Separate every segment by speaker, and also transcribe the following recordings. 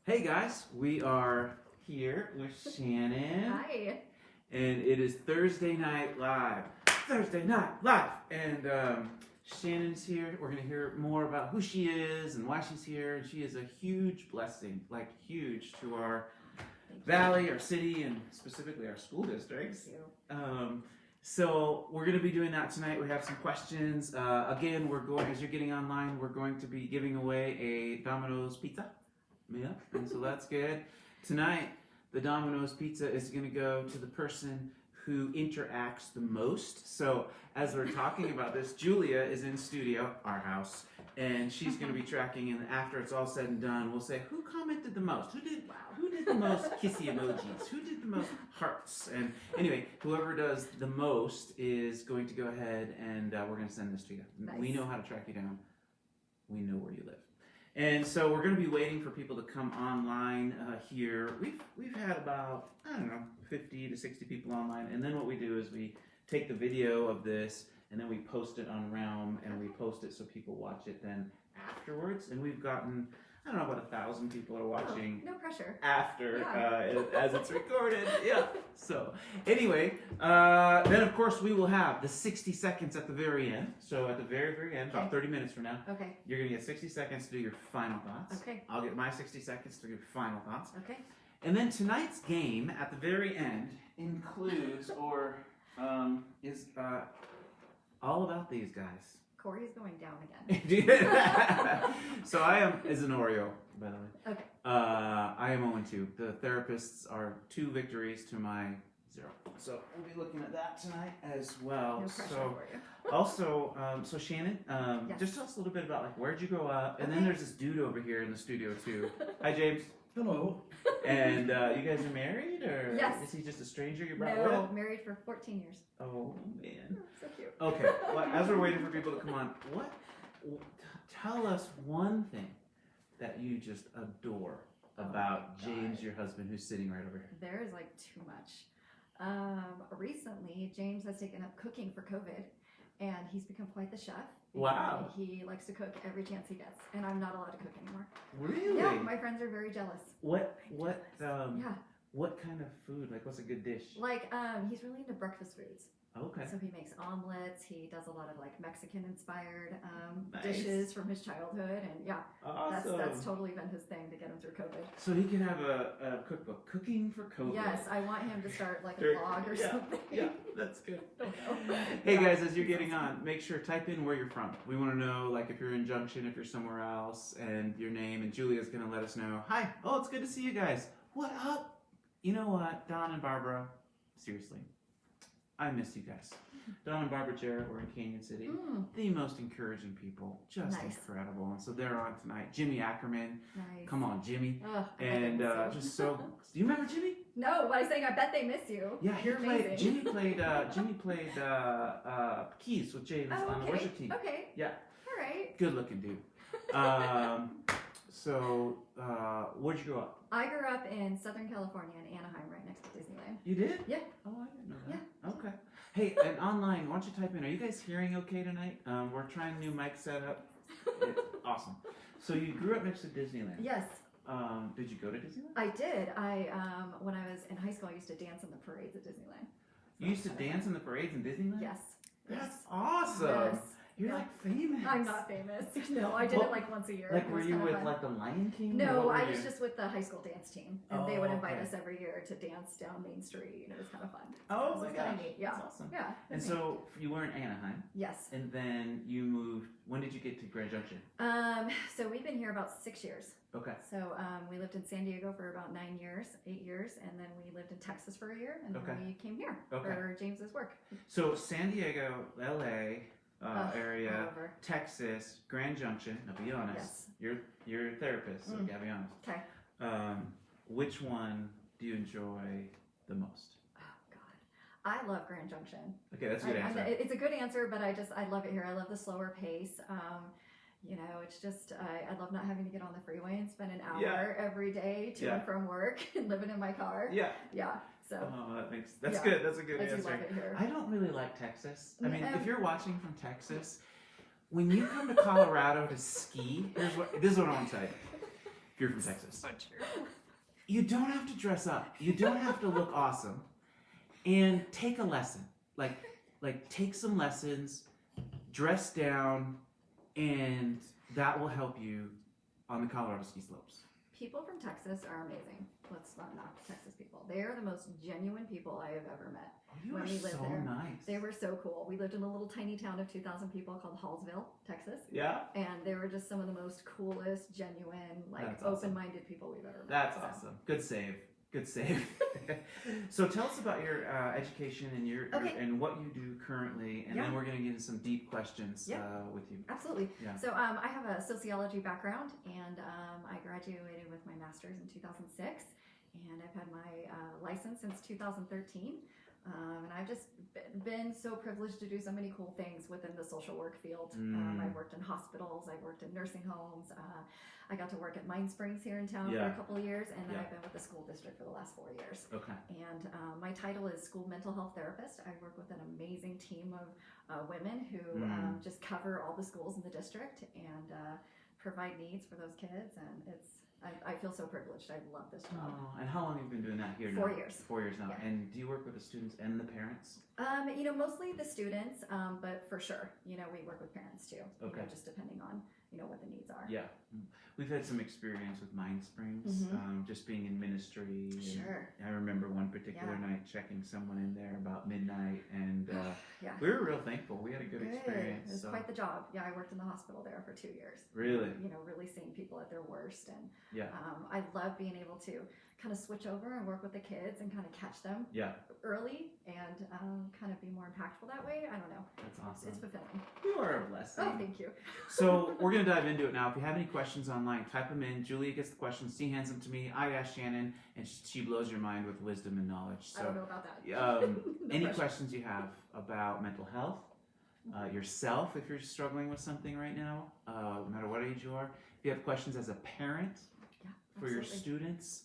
Speaker 1: Hey guys, we are here with Shannon.
Speaker 2: Hi.
Speaker 1: And it is Thursday Night Live. Thursday Night Live! And Shannon's here. We're going to hear more about who she is and why she's here. And she is a huge blessing, like huge to our valley, our city, and specifically our school districts.
Speaker 2: Thank you.
Speaker 1: So we're going to be doing that tonight. We have some questions. Again, as you're getting online, we're going to be giving away a Domino's pizza. Yeah, and so that's good. Tonight, the Domino's pizza is going to go to the person who interacts the most. So as we're talking about this, Julia is in studio, our house, and she's going to be tracking. And after it's all said and done, we'll say who commented the most, who did the most kissy emojis, who did the most hearts. And anyway, whoever does the most is going to go ahead and we're going to send this to you.
Speaker 2: Nice.
Speaker 1: We know how to track you down. We know where you live. And so we're going to be waiting for people to come online here. We've had about, 50 to 60 people online. And then what we do is we take the video of this and then we post it on Realm and we post it so people watch it then afterwards. And we've gotten, about 1,000 people are watching.
Speaker 2: No pressure.
Speaker 1: After, as it's recorded. Yeah. So anyway, then of course we will have the 60 seconds at the very end. So at the very, very end, about 30 minutes from now,
Speaker 2: Okay.
Speaker 1: you're going to get 60 seconds to do your final thoughts.
Speaker 2: Okay.
Speaker 1: I'll get my 60 seconds to do final thoughts.
Speaker 2: Okay.
Speaker 1: And then tonight's game at the very end includes is all about these guys.
Speaker 2: Cory's going down again.
Speaker 1: So I am is an Oreo, by the way.
Speaker 2: Okay.
Speaker 1: I am 0-2. The therapists are 2 victories to my 0. So we'll be looking at that tonight as well.
Speaker 2: No pressure
Speaker 1: So
Speaker 2: for you.
Speaker 1: also, so Shannon,
Speaker 2: Yes.
Speaker 1: just tell us a little bit about where'd you grow up, and then
Speaker 2: Okay.
Speaker 1: there's this dude over here in the studio too. Hi James.
Speaker 3: Hello.
Speaker 1: And you guys are married, or
Speaker 2: Yes.
Speaker 1: is he just a stranger you brought
Speaker 2: No,
Speaker 1: with?
Speaker 2: married for 14 years.
Speaker 1: Oh man.
Speaker 2: So cute.
Speaker 1: Okay. Well, as we're waiting for people to come on, tell us one thing that you just adore about
Speaker 2: Oh my
Speaker 1: James,
Speaker 2: God.
Speaker 1: your husband, who's sitting right over here.
Speaker 2: There is like too much. Recently, James has taken up cooking for COVID, and he's become quite the chef.
Speaker 1: Wow.
Speaker 2: He likes to cook every chance he gets, and I'm not allowed to cook anymore.
Speaker 1: Really?
Speaker 2: Yeah, my friends are very jealous.
Speaker 1: What
Speaker 2: Yeah,
Speaker 1: what kind of food? Like, what's a good dish?
Speaker 2: like he's really into breakfast foods.
Speaker 1: Okay.
Speaker 2: So he makes omelets. He does a lot of like Mexican-inspired
Speaker 1: Nice.
Speaker 2: dishes from his childhood, and yeah,
Speaker 1: Awesome.
Speaker 2: that's totally been his thing to get him through COVID.
Speaker 1: So he can have a cookbook, cooking for COVID.
Speaker 2: Yes, I want him to start like a
Speaker 1: Sure.
Speaker 2: blog or
Speaker 1: Yeah,
Speaker 2: something.
Speaker 1: Yeah, that's good.
Speaker 2: Don't know.
Speaker 1: Hey
Speaker 2: Yeah.
Speaker 1: guys, as you're getting on, make sure type in where you're from. We want to know, like, if you're in Junction, if you're somewhere else, and your name. And Julia's gonna let us know. Hi. Oh, it's good to see you guys. What up? You know what, Don and Barbara? Seriously, I miss you guys. Don and Barbara Jarrett were in Canyon City.
Speaker 2: Mm,
Speaker 1: The most encouraging people, just
Speaker 2: Nice.
Speaker 1: incredible. And so they're on tonight. Jimmy Ackerman,
Speaker 2: nice.
Speaker 1: come on, Jimmy.
Speaker 2: Ugh, I bet they
Speaker 1: And
Speaker 2: miss you.
Speaker 1: just so. Do you remember Jimmy?
Speaker 2: No, but I was saying I bet they miss you.
Speaker 1: Yeah,
Speaker 2: You're amazing.
Speaker 1: Jimmy played keys with James
Speaker 2: Oh,
Speaker 1: on the
Speaker 2: okay.
Speaker 1: worship team.
Speaker 2: Okay.
Speaker 1: Yeah.
Speaker 2: All right.
Speaker 1: Good looking dude. Where'd you grow up?
Speaker 2: I grew up in Southern California in Anaheim, right next to Disneyland.
Speaker 1: You did?
Speaker 2: Yeah.
Speaker 1: Oh, I didn't know that. Okay. Hey, and online, why don't you type in, are you guys hearing okay tonight? We're trying new mic setup. It's awesome. So you grew up next to Disneyland.
Speaker 2: Yes,
Speaker 1: Did you go to Disneyland?
Speaker 2: I did. When I was in high school, I used to dance in the parades at Disneyland.
Speaker 1: You used to dance in the parades in Disneyland?
Speaker 2: Yes.
Speaker 1: That's awesome.
Speaker 2: Yes.
Speaker 1: You're
Speaker 2: Yeah.
Speaker 1: like famous.
Speaker 2: I'm not famous. No, I did
Speaker 1: Well,
Speaker 2: it like once a year.
Speaker 1: Like,
Speaker 2: It
Speaker 1: were
Speaker 2: was
Speaker 1: you
Speaker 2: kinda
Speaker 1: with
Speaker 2: fun.
Speaker 1: like the Lion King? or
Speaker 2: No,
Speaker 1: what were
Speaker 2: I was
Speaker 1: you?
Speaker 2: just with the high school dance team, and
Speaker 1: Oh,
Speaker 2: they would invite
Speaker 1: okay.
Speaker 2: us every year to dance down Main Street, and it was kind of fun.
Speaker 1: Oh
Speaker 2: It
Speaker 1: my
Speaker 2: was kinda
Speaker 1: gosh.
Speaker 2: neat, yeah.
Speaker 1: That's awesome.
Speaker 2: Yeah. it
Speaker 1: And
Speaker 2: was neat.
Speaker 1: so you were in Anaheim,
Speaker 2: Yes.
Speaker 1: and then you moved. When did you get to Grand Junction?
Speaker 2: So we've been here about 6 years.
Speaker 1: Okay.
Speaker 2: So we lived in San Diego for about 9 years, 8 years, and then we lived in Texas for a year, and
Speaker 1: Okay.
Speaker 2: then we came here
Speaker 1: Okay.
Speaker 2: for James's work.
Speaker 1: So San Diego, LA area,
Speaker 2: However.
Speaker 1: Texas, Grand Junction. Now be honest.
Speaker 2: Yes.
Speaker 1: You're a therapist, so you gotta be honest.
Speaker 2: Okay.
Speaker 1: Which one do you enjoy the most?
Speaker 2: Oh God, I love Grand Junction.
Speaker 1: Okay, that's a good answer.
Speaker 2: It's a good answer, but I love it here. I love the slower pace. It's just I love not having to get on the freeway and spend an hour
Speaker 1: Yeah.
Speaker 2: every day to
Speaker 1: Yeah.
Speaker 2: and from work and living in my car.
Speaker 1: Yeah.
Speaker 2: Yeah. So
Speaker 1: Oh, that's
Speaker 2: Yeah.
Speaker 1: good. That's a good
Speaker 2: I do
Speaker 1: answer.
Speaker 2: love it here.
Speaker 1: I don't really like Texas. I mean,
Speaker 2: No.
Speaker 1: if you're watching from Texas, when you come to Colorado to ski, this is what I want to tell you. if you're from Texas.
Speaker 3: So true.
Speaker 1: You don't have to dress up. You don't have to look awesome. And take a lesson. Like take some lessons, dress down, and that will help you on the Colorado ski slopes.
Speaker 2: People from Texas are amazing. Let's not knock Texas people. They are the most genuine people I have ever met.
Speaker 1: Oh, you
Speaker 2: When
Speaker 1: are
Speaker 2: we lived
Speaker 1: so
Speaker 2: there,
Speaker 1: nice.
Speaker 2: They were so cool. We lived in a little tiny town of 2,000 people called Hallsville, Texas.
Speaker 1: Yeah?
Speaker 2: And they were just some of the most coolest, genuine, like
Speaker 1: That's awesome.
Speaker 2: open-minded people we've ever met.
Speaker 1: That's
Speaker 2: So,
Speaker 1: awesome. Good save. Good save. So tell us about your education and
Speaker 2: Okay.
Speaker 1: and what you do currently, and
Speaker 2: Yeah.
Speaker 1: then we're going to get into some deep questions with you.
Speaker 2: Absolutely.
Speaker 1: Yeah.
Speaker 2: So I have a sociology background, and I graduated with my master's in 2006, and I've had my license since 2013. And I've just been so privileged to do so many cool things within the social work field. I've worked in hospitals, I've worked in nursing homes. I got to work at Mine Springs here in town for a couple of years, and then I've been with the school district for the last 4 years.
Speaker 1: Okay.
Speaker 2: And my title is school mental health therapist. I work with an amazing team of women who just cover all the schools in the district and provide needs for those kids. And I feel so privileged. I love this job.
Speaker 1: Oh, and how long have you been doing that here now?
Speaker 2: 4 years.
Speaker 1: 4 years now.
Speaker 2: Yeah.
Speaker 1: And do you work with the students and the parents?
Speaker 2: Mostly the students, but for sure, we work with parents too.
Speaker 1: Okay.
Speaker 2: Just depending on, what the needs are.
Speaker 1: Yeah. We've had some experience with Mine Springs, just being in ministry. And
Speaker 2: Sure.
Speaker 1: I remember one particular night checking someone in there about midnight, and
Speaker 2: Yeah.
Speaker 1: we were real thankful. We had a good
Speaker 2: It
Speaker 1: experience.
Speaker 2: was
Speaker 1: So.
Speaker 2: quite the job. Yeah, I worked in the hospital there for 2 years.
Speaker 1: Really?
Speaker 2: Really seeing people at their worst. And
Speaker 1: Yeah.
Speaker 2: I love being able to kind of switch over and work with the kids and kind of catch them
Speaker 1: Yeah.
Speaker 2: early and kind of be more impactful that way. I don't know.
Speaker 1: That's awesome.
Speaker 2: It's fulfilling.
Speaker 1: You are a blessing.
Speaker 2: Oh, thank you.
Speaker 1: So we're going to dive into it now. If you have any questions online, type them in. Julia gets the questions. She hands them to me. I ask Shannon, and she blows your mind with wisdom and knowledge.
Speaker 2: I don't
Speaker 1: So
Speaker 2: know about that.
Speaker 1: no any
Speaker 2: pressure.
Speaker 1: questions you have about mental health, yourself, if you're struggling with something right now, no matter what age you are. If you have questions as a parent
Speaker 2: Yeah,
Speaker 1: for your
Speaker 2: absolutely.
Speaker 1: students,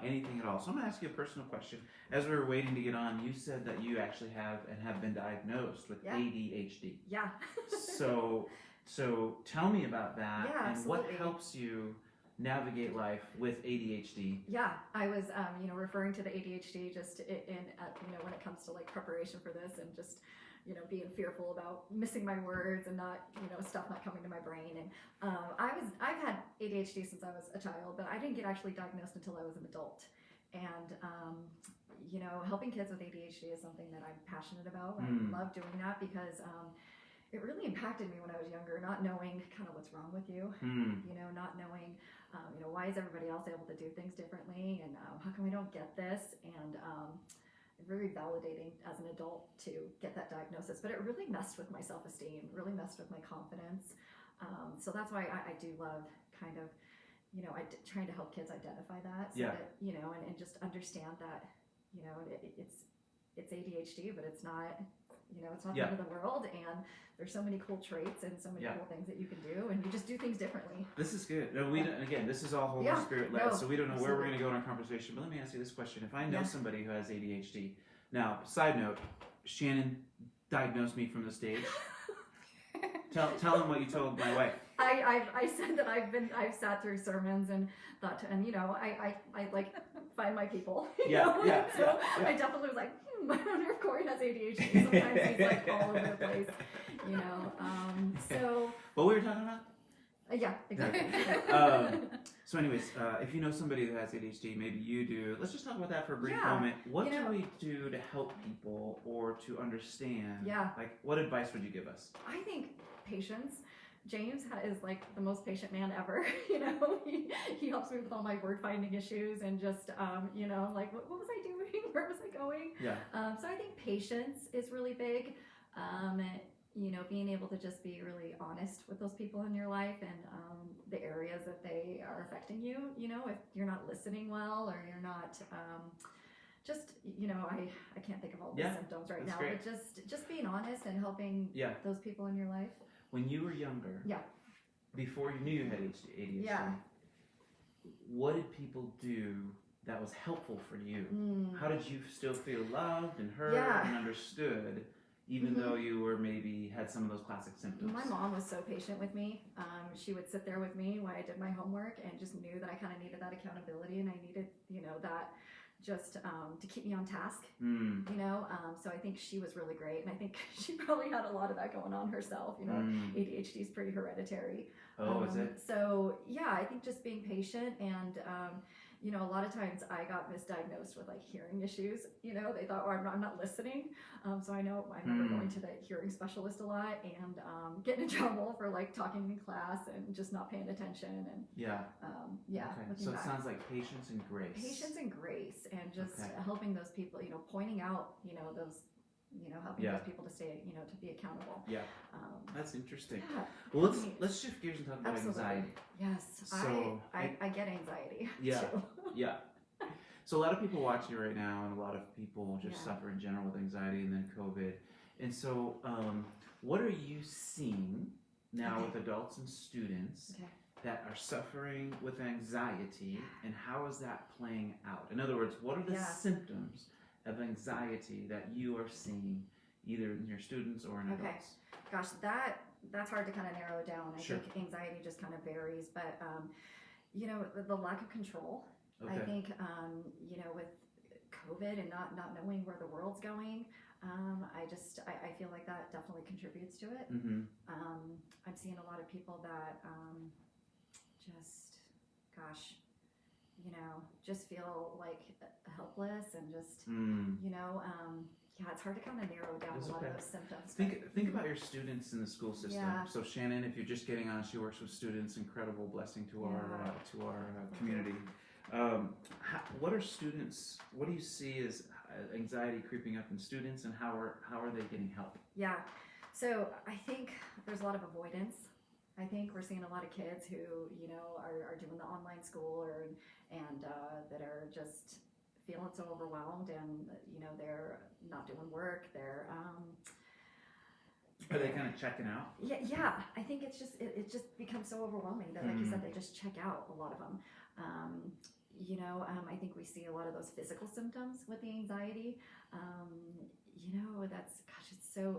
Speaker 1: anything at all. So I'm going to ask you a personal question. As we were waiting to get on, you said that you actually have been diagnosed with
Speaker 2: Yeah.
Speaker 1: ADHD.
Speaker 2: Yeah.
Speaker 1: So tell me about that
Speaker 2: Yeah,
Speaker 1: and what
Speaker 2: absolutely.
Speaker 1: helps you navigate life with ADHD.
Speaker 2: Yeah, I was, referring to the ADHD just when it comes to like preparation for this and just, being fearful about missing my words and not, stuff not coming to my brain. And I've had ADHD since I was a child, but I didn't get actually diagnosed until I was an adult. And, helping kids with ADHD is something that I'm passionate about. I love doing that because it really impacted me when I was younger, not knowing kind of what's wrong with you, not knowing, why is everybody else able to do things differently, and how come we don't get this, and very validating as an adult to get that diagnosis, but it really messed with my self-esteem, really messed with my confidence. So that's why I do love kind of, trying to help kids identify that, so that, and just understand that, it's ADHD, but it's not, it's not the end of the world, and there's so many cool traits and so many cool things that you can do, and you just do things differently.
Speaker 1: This is good. No, again, this is all Holy Spirit led, so we don't know where we're going to go in our conversation. But let me ask you this question: if I know somebody who has ADHD, now, side note, Shannon diagnosed me from the stage. Tell him what you told my wife.
Speaker 2: I said that I've sat through sermons and thought, I like find my people. So I definitely was like, I wonder if Cory has ADHD. Sometimes he's like all over the place, So.
Speaker 1: What were we talking about?
Speaker 2: Yeah, exactly.
Speaker 1: So anyways, if you know somebody who has ADHD, maybe you do, let's just talk about that for a brief moment. What do we do to help people or to understand?
Speaker 2: Yeah.
Speaker 1: Like, what advice would you give us?
Speaker 2: I think patience. James is like the most patient man ever. He helps me with all my word finding issues and just, like, what was I doing? Where was I going?
Speaker 1: Yeah.
Speaker 2: So I think patience is really big. Being able to just be really honest with those people in your life and the areas that they are affecting you. If you're not listening well or you're not, I can't think of all the symptoms right now,
Speaker 1: great.
Speaker 2: but just being honest and helping those people in your life.
Speaker 1: When you were younger, before you knew you had ADHD, what did people do that was helpful for you? How did you still feel loved and heard and understood, even though you were maybe had some of those classic symptoms?
Speaker 2: My mom was so patient with me. She would sit there with me while I did my homework and just knew that I kind of needed that accountability and I needed, that just to keep me on task, so I think she was really great, and I think she probably had a lot of that going on herself. ADHD is pretty hereditary.
Speaker 1: Is it?
Speaker 2: So yeah, I think just being patient and a lot of times I got misdiagnosed with like hearing issues. They thought, oh, I'm not listening. So I remember going to the hearing specialist a lot and getting in trouble for like talking in class and just not paying attention. And
Speaker 1: Okay. So it sounds like patience and grace.
Speaker 2: Patience and grace, and just helping those people. Pointing out, those. Helping those people to stay, to be accountable. Yeah,
Speaker 1: that's interesting.
Speaker 2: Yeah.
Speaker 1: Well, let's shift gears and talk about anxiety.
Speaker 2: Yes,
Speaker 1: so
Speaker 2: I get anxiety.
Speaker 1: Yeah,
Speaker 2: too.
Speaker 1: Yeah. So a lot of people watching right now, and a lot of people just suffer in general with anxiety, and then COVID. And so, what are you seeing now with adults and students that are suffering with anxiety, and how is that playing out? In other words, what are the symptoms of anxiety that you are seeing either in your students or in adults?
Speaker 2: Gosh, that's hard to kind of narrow down. I think anxiety just kind of varies, but the lack of control. I think with COVID and not knowing where the world's going, I feel like that definitely contributes to it. I'm seeing a lot of people that just feel like helpless and just it's hard to kind of narrow down a lot of those symptoms.
Speaker 1: Think about your students in the school system. So Shannon, if you're just getting on, she works with students. Incredible blessing to our community. What are students? What do you see as anxiety creeping up in students, and how are they getting help?
Speaker 2: Yeah, so I think there's a lot of avoidance. I think we're seeing a lot of kids who are doing the online school and that are just feeling so overwhelmed, and they're not doing work.
Speaker 1: Are they kind of checking out?
Speaker 2: Yeah. I think it just becomes so overwhelming that, like you said, they just check out. A lot of them. I think we see a lot of those physical symptoms with the anxiety.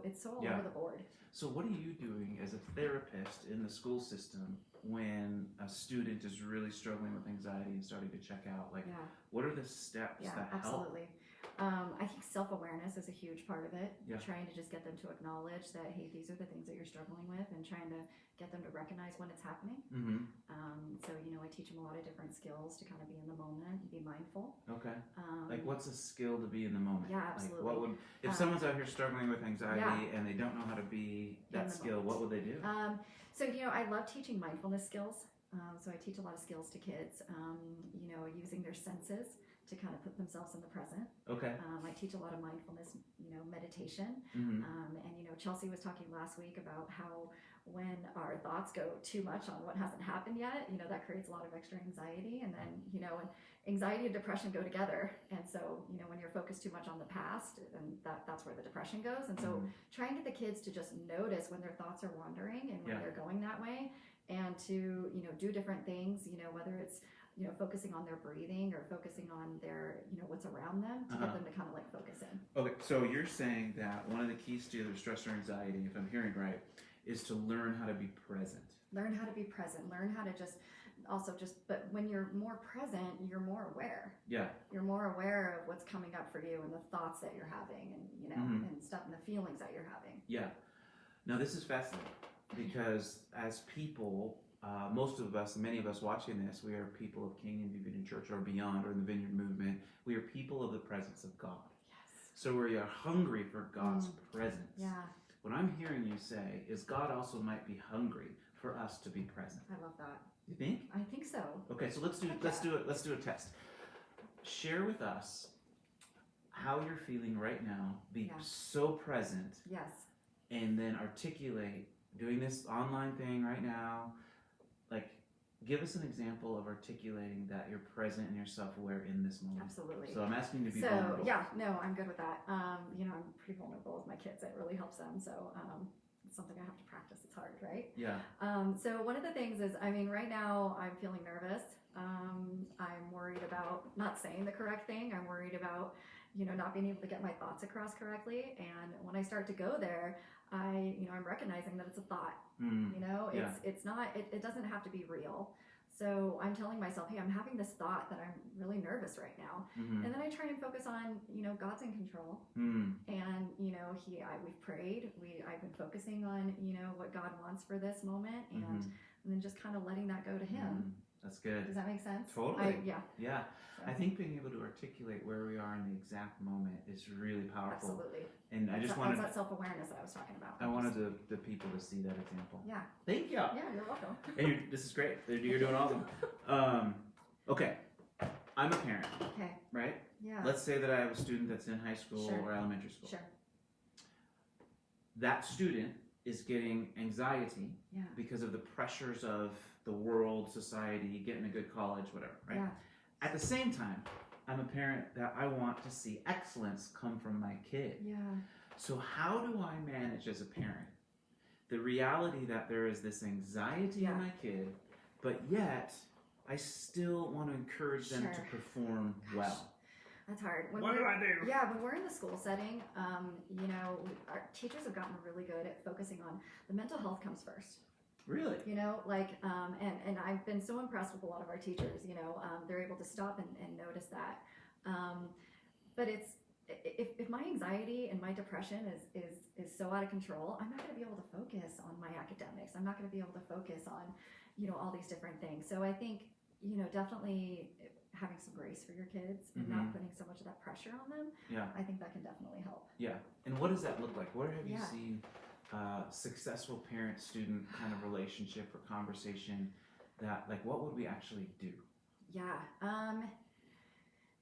Speaker 2: It's so all over the board.
Speaker 1: So what are you doing as a therapist in the school system when a student is really struggling with anxiety and starting to check out? What are the steps that help?
Speaker 2: Absolutely. I think self-awareness is a huge part of it.
Speaker 1: Yeah.
Speaker 2: Trying to just get them to acknowledge that, hey, these are the things that you're struggling with, and trying to get them to recognize when it's happening. So I teach them a lot of different skills to kind of be in the moment and be mindful.
Speaker 1: Okay. What's a skill to be in the moment?
Speaker 2: Yeah, absolutely.
Speaker 1: What would, if someone's out here struggling with anxiety and they don't know how to be that skill, what would they do?
Speaker 2: I love teaching mindfulness skills. So I teach a lot of skills to kids, using their senses to kind of put themselves in the present. Okay. I teach a lot of mindfulness, meditation. And, Chelsea was talking last week about how when our thoughts go too much on what hasn't happened yet, that creates a lot of extra anxiety. And then, when anxiety and depression go together. And so, when you're focused too much on the past, and that's where the depression goes. And so trying to get the kids to just notice when their thoughts are wandering and when they're going that way, and to, do different things, whether it's, focusing on their breathing or focusing on their, what's around them to get them to kind of like focus in. Okay,
Speaker 1: so you're saying that one of the keys to either stress or anxiety, if I'm hearing right, is to learn how to be present.
Speaker 2: Learn how to be present. Learn how to but when you're more present, you're more aware. Yeah. You're more aware of what's coming up for you and the thoughts that you're having and, and stuff and the feelings that you're having.
Speaker 1: Yeah. Now this is fascinating because as people, most of us, many of us watching this, we are people of Canyon View Vineyard Church or beyond, or in the Vineyard Movement. We are people of the presence of God. Yes. So we are hungry for God's presence. Yeah. What I'm hearing you say is God also might be hungry for us to be present.
Speaker 2: I love that.
Speaker 1: You think?
Speaker 2: I think so.
Speaker 1: Okay, so let's do a test. Share with us how you're feeling right now. Be so present. Yes. And then articulate doing this online thing right now. Like, give us an example of articulating that you're present and you're self-aware in this moment.
Speaker 2: Absolutely.
Speaker 1: So I'm asking you to be vulnerable.
Speaker 2: Yeah, no, I'm good with that. I'm pretty vulnerable with my kids. It really helps them. So it's something I have to practice. It's hard, right? Yeah. So one of the things is, right now I'm feeling nervous. I'm worried about not saying the correct thing. I'm worried about, not being able to get my thoughts across correctly. And when I start to go there, I'm recognizing that it's a thought. It's not, it doesn't have to be real. So I'm telling myself, hey, I'm having this thought that I'm really nervous right now. And then I try and focus on, God's in control. And, we've prayed. I've been focusing on, what God wants for this moment. And then just kind of letting that go to Him.
Speaker 1: That's good.
Speaker 2: Does that make sense?
Speaker 1: Totally.
Speaker 2: Yeah.
Speaker 1: So. I think being able to articulate where we are in the exact moment is really powerful.
Speaker 2: Absolutely.
Speaker 1: And I just wanted
Speaker 2: that self-awareness that I was talking about.
Speaker 1: I wanted the people to see that example.
Speaker 2: Yeah.
Speaker 1: Thank you.
Speaker 2: Yeah, you're welcome.
Speaker 1: And this is great. You're doing awesome. Okay. I'm a parent.
Speaker 2: Okay.
Speaker 1: Right?
Speaker 2: Yeah.
Speaker 1: Let's say that I have a student that's in high school or elementary school.
Speaker 2: Sure.
Speaker 1: That student is getting anxiety because of the pressures of the world, society, getting a good college, whatever, right?
Speaker 2: Yeah.
Speaker 1: At the same time, I'm a parent that I want to see excellence come from my kid.
Speaker 2: Yeah.
Speaker 1: So how do I manage as a parent the reality that there is this anxiety in my kid, but yet I still want to encourage them to perform well?
Speaker 2: That's hard.
Speaker 1: What do I do?
Speaker 2: Yeah, when we're in the school setting, our teachers have gotten really good at focusing on the mental health comes first.
Speaker 1: Really?
Speaker 2: And I've been so impressed with a lot of our teachers. They're able to stop and notice that. But it's if my anxiety and my depression is so out of control, I'm not going to be able to focus on my academics. I'm not going to be able to focus on all these different things. So I think definitely having some grace for your kids and not putting so much of that pressure on them.
Speaker 1: Yeah.
Speaker 2: I think that can definitely help.
Speaker 1: Yeah. And what does that look like? Where have you seen successful parent-student kind of relationship or conversation that, like, what would we actually do?
Speaker 2: Yeah.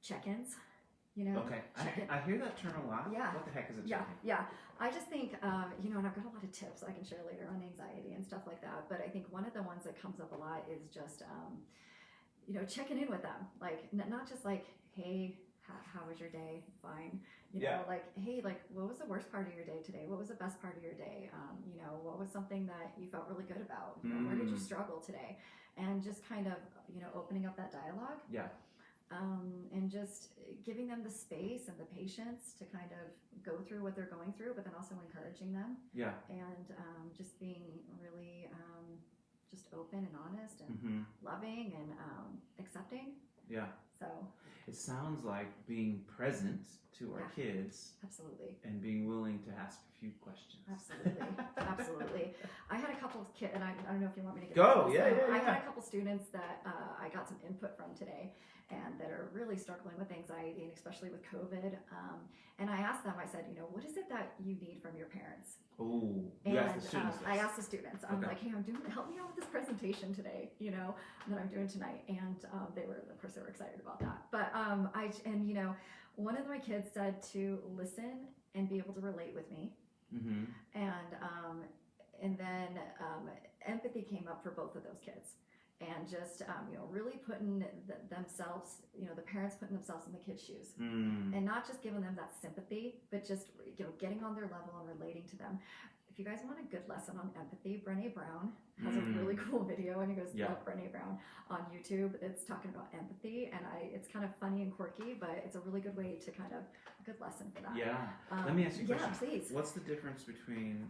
Speaker 2: Check-ins.
Speaker 1: Okay. I hear that term a lot.
Speaker 2: Yeah.
Speaker 1: What the heck is a check-in?
Speaker 2: Yeah. I just think, and I've got a lot of tips I can share later on anxiety and stuff like that. But I think one of the ones that comes up a lot is just, checking in with them. Like, not just like, hey, how was your day? Fine. Like, hey, like, what was the worst part of your day today? What was the best part of your day? What was something that you felt really good about? Where did you struggle today? And just kind of, opening up that dialogue.
Speaker 1: Yeah.
Speaker 2: And just giving them the space and the patience to kind of go through what they're going through, but then also encouraging them.
Speaker 1: Yeah.
Speaker 2: And just being really just open and honest and loving and accepting.
Speaker 1: Yeah.
Speaker 2: So
Speaker 1: it sounds like being present to our kids.
Speaker 2: Absolutely.
Speaker 1: And being willing to ask a few questions.
Speaker 2: Absolutely. I had a couple of kids, and I don't know if you want me to get
Speaker 1: go.
Speaker 2: This,
Speaker 1: Yeah.
Speaker 2: I had a couple students that I got some input from today, and that are really struggling with anxiety, and especially with COVID. And I asked them, I said, what is it that you need from your parents?
Speaker 1: Oh, you asked the students.
Speaker 2: I asked the students. I'm like, hey, help me out with this presentation today, that I'm doing tonight. And they were excited about that. But one of my kids said to listen and be able to relate with me. And then empathy came up for both of those kids. And just, really putting themselves, the parents putting themselves in the kids' shoes. And not just giving them that sympathy, but just, getting on their level and relating to them. If you guys want a good lesson on empathy, Brené Brown has a really cool video, and it goes, Brené Brown on YouTube. It's talking about empathy, and it's kind of funny and quirky, but it's a really good way to kind of, a good lesson for that.
Speaker 1: Yeah. Let me ask you a question.
Speaker 2: Yeah, please.
Speaker 1: What's the difference between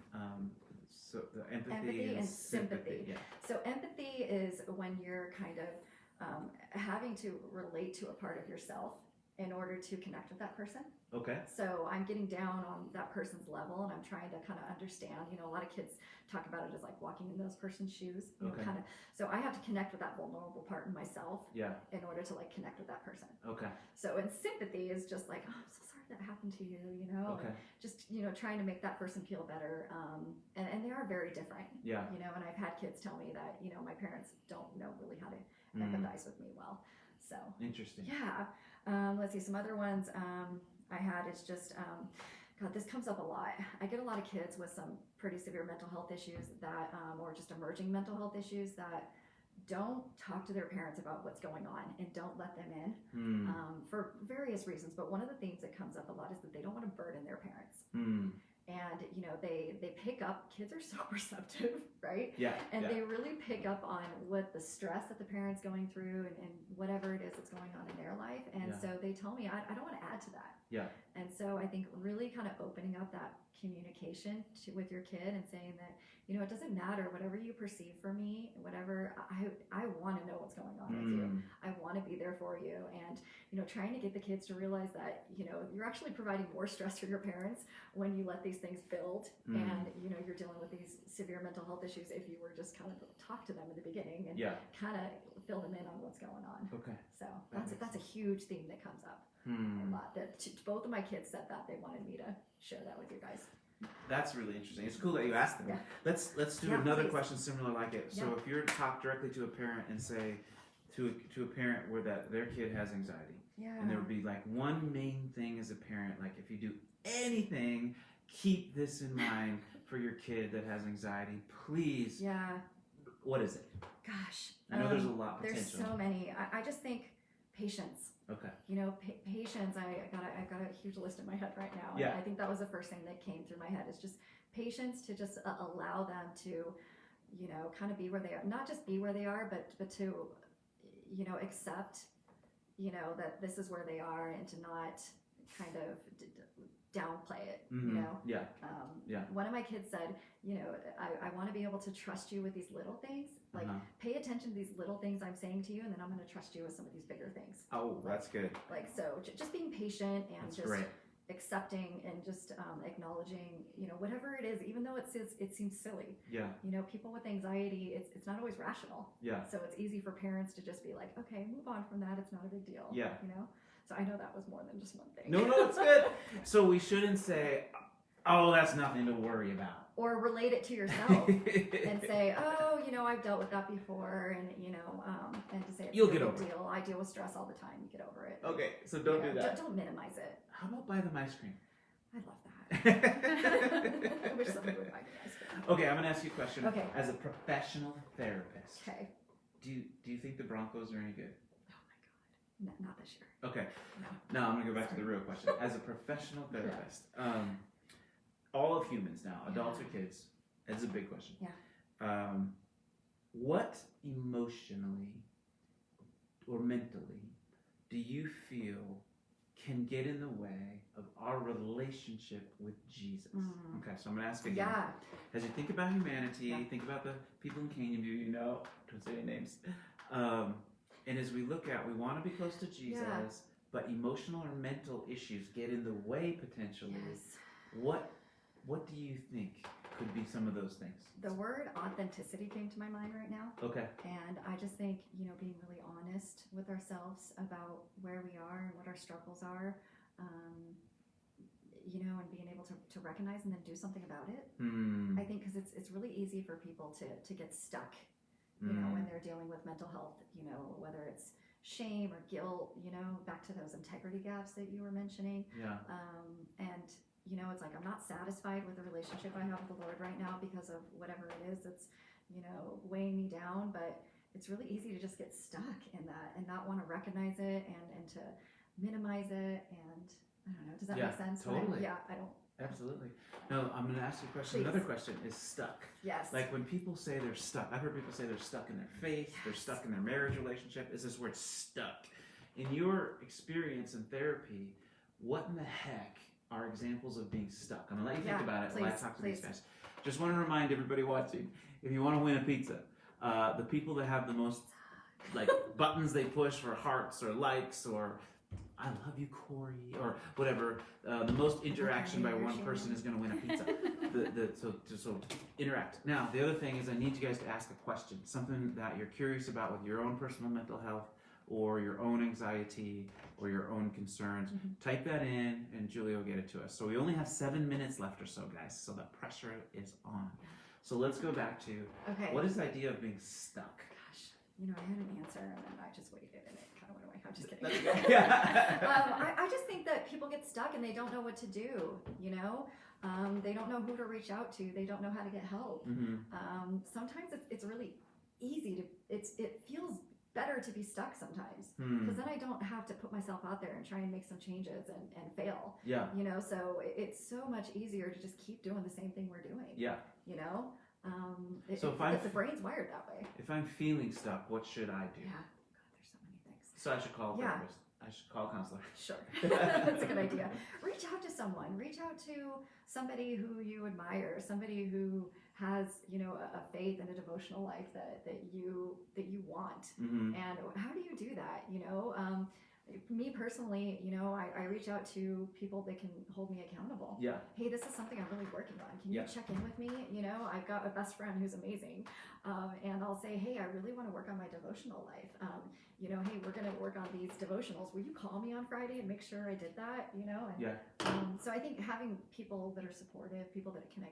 Speaker 1: the
Speaker 2: empathy and sympathy?
Speaker 1: Yeah.
Speaker 2: So empathy is when you're kind of having to relate to a part of yourself in order to connect with that person.
Speaker 1: Okay.
Speaker 2: So I'm getting down on that person's level, and I'm trying to kind of understand. A lot of kids talk about it as like walking in those person's shoes. Kind of. So I have to connect with that vulnerable part in myself.
Speaker 1: Yeah.
Speaker 2: In order to like connect with that person.
Speaker 1: Okay.
Speaker 2: So and sympathy is just like, oh, I'm so sorry that happened to you.
Speaker 1: Okay.
Speaker 2: And just trying to make that person feel better. And they are very different.
Speaker 1: Yeah.
Speaker 2: And I've had kids tell me that my parents don't know really how to empathize with me well. So
Speaker 1: interesting.
Speaker 2: Yeah. Let's see, some other ones I had is just, God, this comes up a lot. I get a lot of kids with some pretty severe mental health issues that, or just emerging mental health issues that don't talk to their parents about what's going on and don't let them in for various reasons. But one of the things that comes up a lot is that they don't want to burden their parents. and they pick up. Kids are so perceptive, right?
Speaker 1: Yeah.
Speaker 2: And
Speaker 1: yeah.
Speaker 2: they really pick up on what the stress that the parent's going through and whatever it is that's going on in their life. And
Speaker 1: Yeah.
Speaker 2: so they tell me, I don't want to add to that.
Speaker 1: Yeah.
Speaker 2: And so I think really kind of opening up that communication with your kid and saying that, it doesn't matter whatever you perceive for me, whatever, I want to know what's going on with you. I want to be there for you. And, trying to get the kids to realize that, you're actually providing more stress for your parents when you let these things build and, you're dealing with these severe mental health issues if you were just kind of talk to them in the beginning and kind of fill them in on what's going on.
Speaker 1: Okay.
Speaker 2: So that's a huge theme that comes up a lot. That both of my kids said that they wanted me to share that with you guys.
Speaker 1: That's really interesting. It's cool that you asked them.
Speaker 2: Yeah.
Speaker 1: Let's do another
Speaker 2: please.
Speaker 1: question similar like it. So if you're to talk directly to a parent and say to a parent where that their kid has anxiety, and there would be like one main thing as a parent, like if you do anything, keep this in mind for your kid that has anxiety, please.
Speaker 2: Yeah.
Speaker 1: What is it?
Speaker 2: Gosh.
Speaker 1: I know there's a lot potential.
Speaker 2: There's so many. I just think patience.
Speaker 1: Okay.
Speaker 2: Patience. I got a huge list in my head right now.
Speaker 1: Yeah.
Speaker 2: And I think that was the first thing that came through my head is just patience to just allow them to, kind of be where they are. Not just be where they are, but to, accept, that this is where they are and to not kind of downplay it.
Speaker 1: Yeah.
Speaker 2: One of my kids said, I want to be able to trust you with these little things. Like, pay attention to these little things I'm saying to you, and then I'm going to trust you with some of these bigger things.
Speaker 1: Oh, that's good.
Speaker 2: Like, so just being patient and
Speaker 1: That's
Speaker 2: just
Speaker 1: great.
Speaker 2: accepting and just acknowledging, whatever it is, even though it seems silly.
Speaker 1: Yeah.
Speaker 2: People with anxiety, it's not always rational.
Speaker 1: Yeah.
Speaker 2: So it's easy for parents to just be like, okay, move on from that. It's not a big deal.
Speaker 1: Yeah.
Speaker 2: So I know that was more than just one thing.
Speaker 1: No, it's good. So we shouldn't say, oh, that's nothing to worry about.
Speaker 2: Or relate it to yourself and say, oh, I've dealt with that before, and and to say it's
Speaker 1: You'll
Speaker 2: no
Speaker 1: get
Speaker 2: big
Speaker 1: over it.
Speaker 2: deal. I deal with stress all the time. You get over it.
Speaker 1: Okay, so don't do that.
Speaker 2: Don't minimize it.
Speaker 1: How about buy them ice cream?
Speaker 2: I love that. I wish somebody would buy me ice cream.
Speaker 1: Okay, I'm gonna ask you a question.
Speaker 2: Okay.
Speaker 1: As a professional therapist,
Speaker 2: Okay.
Speaker 1: do you think the Broncos are any good?
Speaker 2: Oh my God. Not this year.
Speaker 1: Okay.
Speaker 2: No.
Speaker 1: Now I'm gonna go back to the real question. As a professional therapist, all of humans now, adults or kids, it's a big question.
Speaker 2: Yeah.
Speaker 1: What emotionally or mentally do you feel can get in the way of our relationship with Jesus? Okay, so I'm gonna ask again.
Speaker 2: Yeah.
Speaker 1: As you think about humanity, think about the people in Canyon View, don't say any names. And as we look at, we want to be close to Jesus, but emotional or mental issues get in the way potentially.
Speaker 2: Yes.
Speaker 1: What do you think could be some of those things?
Speaker 2: The word authenticity came to my mind right now.
Speaker 1: Okay.
Speaker 2: And I just think, being really honest with ourselves about where we are and what our struggles are, and being able to recognize and then do something about it. I think because it's really easy for people to get stuck, when they're dealing with mental health, whether it's shame or guilt, back to those integrity gaps that you were mentioning.
Speaker 1: Yeah.
Speaker 2: And it's like I'm not satisfied with the relationship I have with the Lord right now because of whatever it is that's, weighing me down. But it's really easy to just get stuck in that and not want to recognize it and to minimize it. And I don't know, does that make sense?
Speaker 1: Totally.
Speaker 2: I don't.
Speaker 1: Absolutely. No, I'm going to ask you a question.
Speaker 2: Please.
Speaker 1: Another question is stuck.
Speaker 2: Yes.
Speaker 1: Like when people say they're stuck, I've heard people say they're stuck in their faith, they're stuck in their marriage relationship. Is this word stuck? In your experience in therapy, what in the heck are examples of being stuck? I'm going to let you think about it while I talk to these guys. Just want to remind everybody watching, if you want to win a pizza, the people that have the most like buttons they push for hearts or likes or I love you, Cory, or whatever. The most interaction by one person is going to win a pizza. So interact. Now, the other thing is I need you guys to ask a question, something that you're curious about with your own personal mental health or your own anxiety or your own concerns. Type that in, and Julia will get it to us. So we only have 7 minutes left or so, guys, so the pressure is on. So let's go back to, what is the idea of being stuck?
Speaker 2: Gosh, I had an answer, and then I just waited, and it kind of went away. I'm just kidding. I just think that people get stuck, and they don't know what to do, They don't know who to reach out to. They don't know how to get help. Sometimes it's really easy to, it feels better to be stuck sometimes, because then I don't have to put myself out there and try and make some changes and fail.
Speaker 1: Yeah.
Speaker 2: You know, so it's so much easier to just keep doing the same thing we're doing.
Speaker 1: Yeah.
Speaker 2: You know,
Speaker 1: So
Speaker 2: the brain's wired that way.
Speaker 1: If I'm feeling stuck, what should I do?
Speaker 2: Yeah. God, there's so many things.
Speaker 1: So I should call a therapist. I should call a counselor.
Speaker 2: Sure. That's a good idea. Reach out to someone. Reach out to somebody who you admire, somebody who has, you know, a faith and a devotional life that you want.
Speaker 1: Mm-hmm.
Speaker 2: And how do you do that? You know, me personally, you know, I reach out to people that can hold me accountable.
Speaker 1: Yeah.
Speaker 2: Hey, this is something I'm really working on. Can you check in with me? You know, I've got a best friend who's amazing. And I'll say, hey, I really want to work on my devotional life. You know, hey, we're going to work on these devotionals. Will you call me on Friday and make sure I did that? You know? And, so I think having people that are supportive, people that can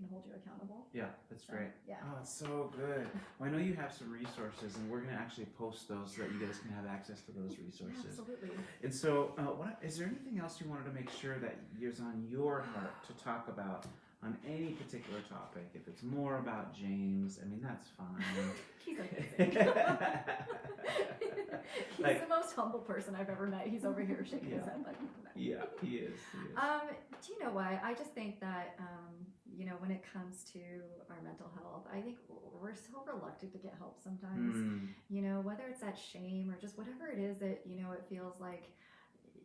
Speaker 2: hold you accountable.
Speaker 1: Yeah, that's great.
Speaker 2: Yeah.
Speaker 1: Oh, it's so good. Well, I know you have some resources, and we're going to actually post those so that you guys can have access to those resources.
Speaker 2: Yeah, absolutely.
Speaker 1: And so, is there anything else you wanted to make sure that is on your heart to talk about on any particular topic? If it's more about James, I mean, that's fine.
Speaker 2: He's amazing. He's the most humble person I've ever met. He's over here shaking his head like, no.
Speaker 1: Yeah, he is.
Speaker 2: Do you know what? I just think that, you know, when it comes to our mental health, I think we're so reluctant to get help sometimes. You know, whether it's that shame or just whatever it is that, you know, it feels like,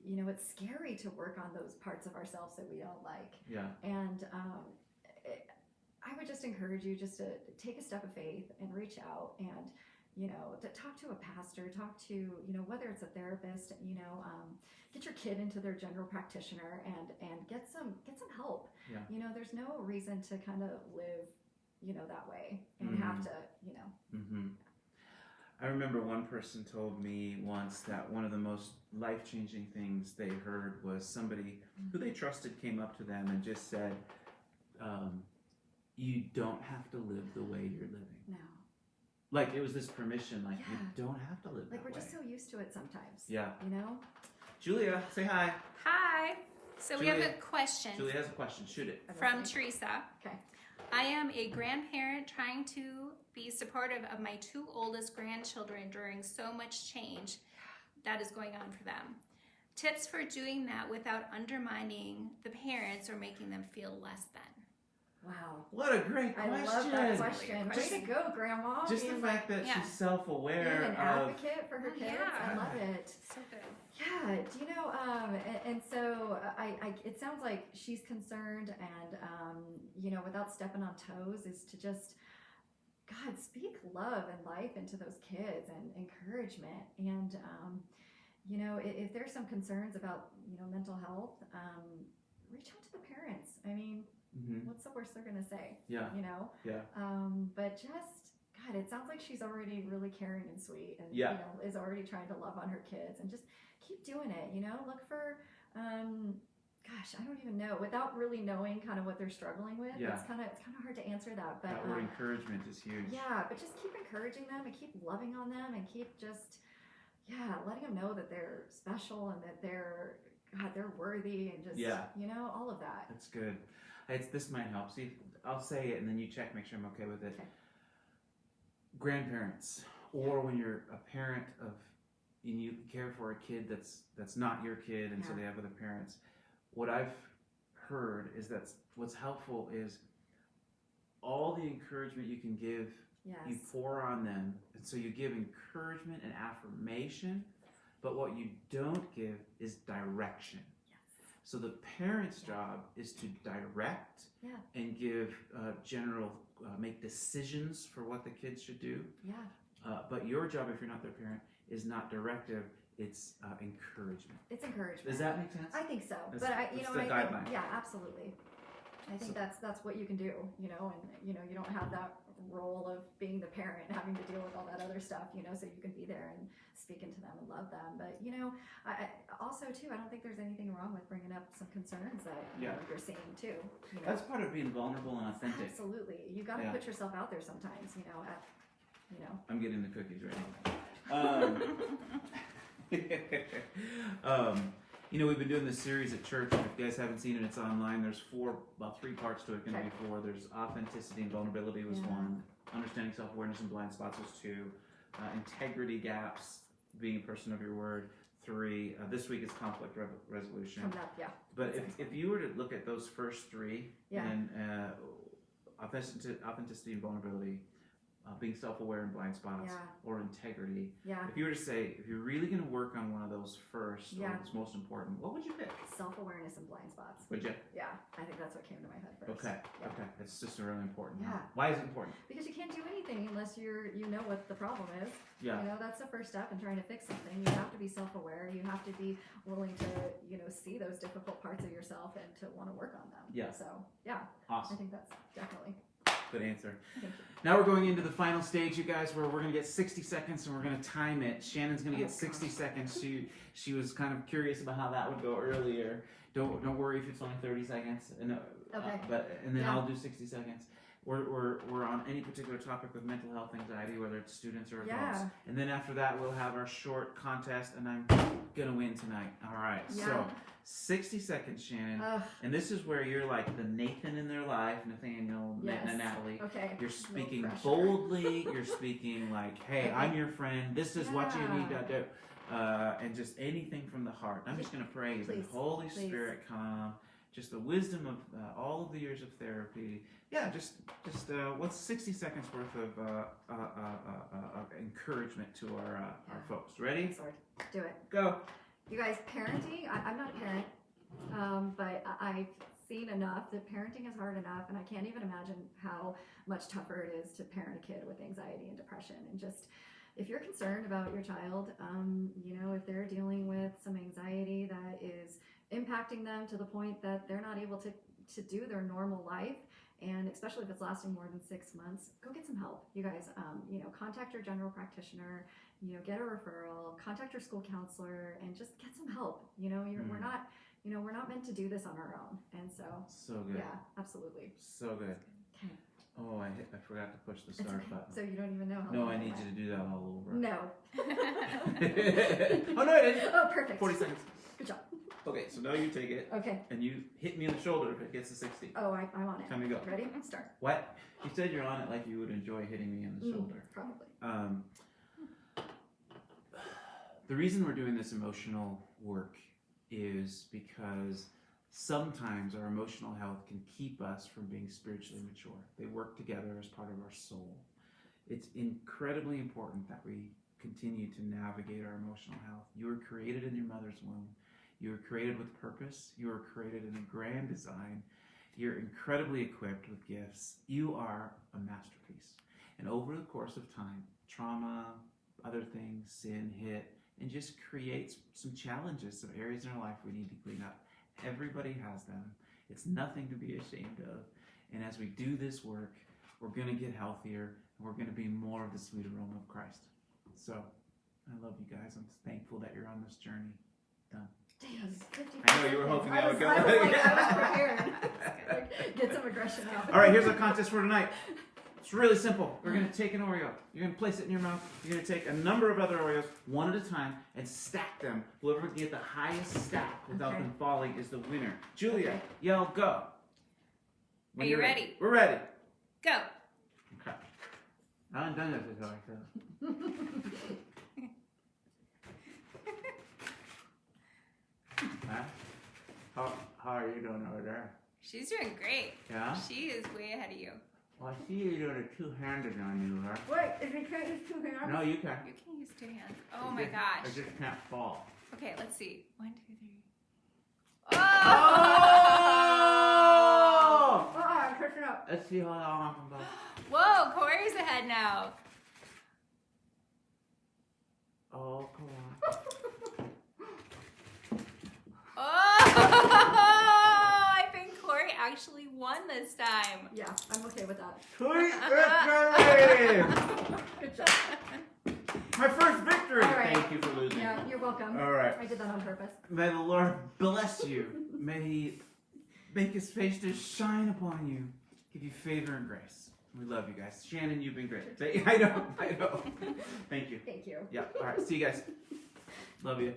Speaker 2: you know, it's scary to work on those parts of ourselves that we don't like.
Speaker 1: Yeah.
Speaker 2: And I would just encourage you just to take a step of faith and reach out and, you know, to talk to a pastor, talk to, you know, whether it's a therapist, you know, get your kid into their general practitioner and get some help.
Speaker 1: Yeah.
Speaker 2: You know, there's no reason to kind of live, you know, that way and have to, you know.
Speaker 1: Mm-hmm. I remember one person told me once that one of the most life-changing things they heard was somebody who they trusted came up to them and just said, you don't have to live the way you're living.
Speaker 2: No.
Speaker 1: Like, it was this permission, like, you don't have to live
Speaker 2: like
Speaker 1: that way.
Speaker 2: We're just so used to it sometimes.
Speaker 1: Yeah.
Speaker 2: You know?
Speaker 1: Julia, say hi.
Speaker 3: Hi. So
Speaker 1: Julia,
Speaker 3: we have a question.
Speaker 1: Julia has a question. Shoot it.
Speaker 3: From Teresa.
Speaker 2: Okay.
Speaker 3: I am a grandparent trying to be supportive of my two oldest grandchildren during so much change that is going on for them. Tips for doing that without undermining the parents or making them feel less than.
Speaker 2: Wow.
Speaker 1: What a great question.
Speaker 2: I love that question. Way to go, Grandma.
Speaker 1: Just the fact that she's self-aware
Speaker 2: being an
Speaker 1: of...
Speaker 2: advocate for her kids.
Speaker 3: Yeah.
Speaker 2: I love it.
Speaker 3: So good.
Speaker 2: Yeah. Do you know, and so it sounds like she's concerned and, you know, without stepping on toes is to just, God, speak love and life into those kids and encouragement. And, you know, if there's some concerns about, you know, mental health, reach out to the parents. I mean, what's the worst they're going to say? Yeah. You know? Yeah. But just, God, it sounds like she's already really caring and sweet and, you know, is already trying to love on her kids and just keep doing it, you know? Look for, gosh, I don't even know. Without really knowing kind of what they're struggling with, it's kind of hard to answer that. But
Speaker 1: that word encouragement is huge.
Speaker 2: Yeah, but just keep encouraging them and keep loving on them and keep just, letting them know that they're special and that they're worthy and just, you know, all of that.
Speaker 1: That's good. This might help. See, I'll say it and then you check, make sure I'm okay with it. Okay. Grandparents, or when you're a parent of, and you care for a kid that's not your kid, and so they have other parents. What I've heard is that what's helpful is all the encouragement you can give, you pour on them, and so you give encouragement and affirmation, but what you don't give is direction. So the parent's job is to direct and give general, make decisions for what the kids should do. But your job, if you're not their parent, is not directive. It's encouragement.
Speaker 2: It's encouragement.
Speaker 1: Does that make sense?
Speaker 2: I think so.
Speaker 1: That's,
Speaker 2: but I think,
Speaker 1: guideline.
Speaker 2: Yeah, absolutely. I think that's what you can do. You know, and you know you don't have that role of being the parent, having to deal with all that other stuff. You know, so you can be there and speak into them and love them. But you know, I also too, I don't think there's anything wrong with bringing up some concerns that you know, you're seeing too. You know?
Speaker 1: That's part of being vulnerable and authentic.
Speaker 2: Absolutely, you got to put yourself out there sometimes. You know, I'm getting the cookies
Speaker 1: ready. You know, we've been doing this series at church, and if you guys haven't seen it, it's online. There's about 3 parts to it, going to be 4. There's authenticity and vulnerability was 1. Understanding self-awareness and blind spots was 2. integrity gaps, being a person of your word. 3, this week is conflict resolution.
Speaker 2: Coming up, yeah.
Speaker 1: But if you were to look at those first 3,
Speaker 2: Yeah.
Speaker 1: and authenticity and vulnerability, being self-aware and blind spots,
Speaker 2: Yeah.
Speaker 1: or integrity,
Speaker 2: Yeah.
Speaker 1: if you were to say, if you're really going to work on one of those first,
Speaker 2: Yeah.
Speaker 1: or what's most important, what would you pick?
Speaker 2: Self-awareness and blind spots.
Speaker 1: Would you?
Speaker 2: Yeah, I think that's what came to my head first.
Speaker 1: Okay.
Speaker 2: Yeah.
Speaker 1: Okay. It's just a really important one.
Speaker 2: Yeah.
Speaker 1: Why is it important?
Speaker 2: Because you can't do anything unless you know what the problem is.
Speaker 1: Yeah.
Speaker 2: You know, that's the first step in trying to fix something. You have to be self-aware. You have to be willing to, see those difficult parts of yourself and to want to work on them.
Speaker 1: Yeah.
Speaker 2: So, yeah, I
Speaker 1: Awesome.
Speaker 2: think that's definitely.
Speaker 1: Good answer.
Speaker 2: Thank you.
Speaker 1: Now we're going into the final stage, you guys, where we're going to get 60 seconds and we're going to time it. Shannon's going to get 60 seconds. She was kind of curious about how that would go earlier. Don't worry if it's only 30 seconds. No,
Speaker 2: Okay.
Speaker 1: And then
Speaker 2: Yeah.
Speaker 1: I'll do 60 seconds. We're on any particular topic with mental health, anxiety, whether it's students or adults.
Speaker 2: Yeah.
Speaker 1: And then after that, we'll have our short contest, and I'm gonna win tonight. All right.
Speaker 2: Yeah.
Speaker 1: So 60 seconds, Shannon.
Speaker 2: Ugh,
Speaker 1: And this is where you're like the Nathan in their life, Nathaniel,
Speaker 2: Yes.
Speaker 1: Natalie.
Speaker 2: okay.
Speaker 1: You're
Speaker 2: No
Speaker 1: speaking
Speaker 2: pressure.
Speaker 1: boldly. You're speaking like, "Hey,
Speaker 2: Okay.
Speaker 1: I'm your friend. This is what you need to
Speaker 2: Yeah.
Speaker 1: do," and just anything from the heart. I'm just gonna pray the
Speaker 2: Please,
Speaker 1: Holy
Speaker 2: please.
Speaker 1: Spirit come, just the wisdom of all of the years of therapy. Yeah, just what's 60 seconds worth of encouragement to our folks. Ready?
Speaker 2: Sword. Do it.
Speaker 1: Go.
Speaker 2: You guys, parenting, I'm not a parent, but I've seen enough that parenting is hard enough, and I can't even imagine how much tougher it is to parent a kid with anxiety and depression. And just, if you're concerned about your child, if they're dealing with some anxiety that is impacting them to the point that they're not able to do their normal life, and especially if it's lasting more than 6 months, go get some help. You guys, contact your general practitioner, get a referral, contact your school counselor, and just get some help. We're not meant to do this on our own. And so
Speaker 1: good.
Speaker 2: yeah, absolutely.
Speaker 1: So good.
Speaker 2: Okay.
Speaker 1: Oh, I forgot to push the
Speaker 2: It's
Speaker 1: start
Speaker 2: okay.
Speaker 1: button.
Speaker 2: So you don't even know how
Speaker 1: No,
Speaker 2: long
Speaker 1: I
Speaker 2: it
Speaker 1: need
Speaker 2: went.
Speaker 1: you to do that all over.
Speaker 2: No.
Speaker 1: Oh no, I didn't.
Speaker 2: Oh, perfect.
Speaker 1: 40 seconds.
Speaker 2: Good job.
Speaker 1: Okay, so now you take it
Speaker 2: Okay.
Speaker 1: and you hit me in the shoulder if it gets to 60.
Speaker 2: Oh, I'm on it.
Speaker 1: Time to go.
Speaker 2: Ready? Start.
Speaker 1: What? You said you're on it like you would enjoy hitting me in the shoulder.
Speaker 2: Probably.
Speaker 1: The reason we're doing this emotional work is because sometimes our emotional health can keep us from being spiritually mature. They work together as part of our soul. It's incredibly important that we continue to navigate our emotional health. You were created in your mother's womb. You were created with purpose. You were created in a grand design. You're incredibly equipped with gifts. You are a masterpiece. And over the course of time, trauma, other things, sin hit, and just creates some challenges, some areas in our life we need to clean up. Everybody has them. It's nothing to be ashamed of. And as we do this work, we're going to get healthier, and we're going to be more of the sweet aroma of Christ. So, I love you guys. I'm thankful that you're on this journey. Done.
Speaker 2: Damn, 50
Speaker 1: I know you were hoping that would go.
Speaker 2: I was prepared. Like, get some aggression out.
Speaker 1: All right, here's our contest for tonight. It's really simple. We're going to take an Oreo. You're going to place it in your mouth. You're going to take a number of other Oreos, one at a time, and stack them. Whoever can get the highest stack without them falling is the winner. Julia,
Speaker 2: Okay.
Speaker 1: yell go.
Speaker 3: Are you ready?
Speaker 1: We're ready.
Speaker 3: Go.
Speaker 1: Okay. I haven't done this before, so. Huh? How are you doing over there?
Speaker 3: She's doing great.
Speaker 1: Yeah?
Speaker 3: She is way ahead of you.
Speaker 1: Well, I see you doing a two-handed maneuver.
Speaker 2: Wait, if you can't use 2 hands?
Speaker 1: No, you can.
Speaker 3: You can use 2 hands. Oh my gosh.
Speaker 1: I just can't fall.
Speaker 3: Okay, let's see. 1, 2, 3.
Speaker 1: Oh!
Speaker 2: I'm pushing up.
Speaker 1: Let's see how long I can go.
Speaker 3: Whoa, Cory's ahead now.
Speaker 1: Oh, come on.
Speaker 3: Oh, I think Cory actually won this time.
Speaker 2: Yeah, I'm okay with that.
Speaker 1: Sweet victory!
Speaker 2: Good job.
Speaker 1: My first victory!
Speaker 2: All right.
Speaker 1: Thank you for losing.
Speaker 2: Yeah, you're welcome.
Speaker 1: All right.
Speaker 2: I did that on purpose.
Speaker 1: May the Lord bless you. May He make His face to shine upon you. Give you favor and grace. We love you guys. Shannon, you've been great. I know. Thank you.
Speaker 2: Thank you.
Speaker 1: Yeah. All right. See you guys. Love you.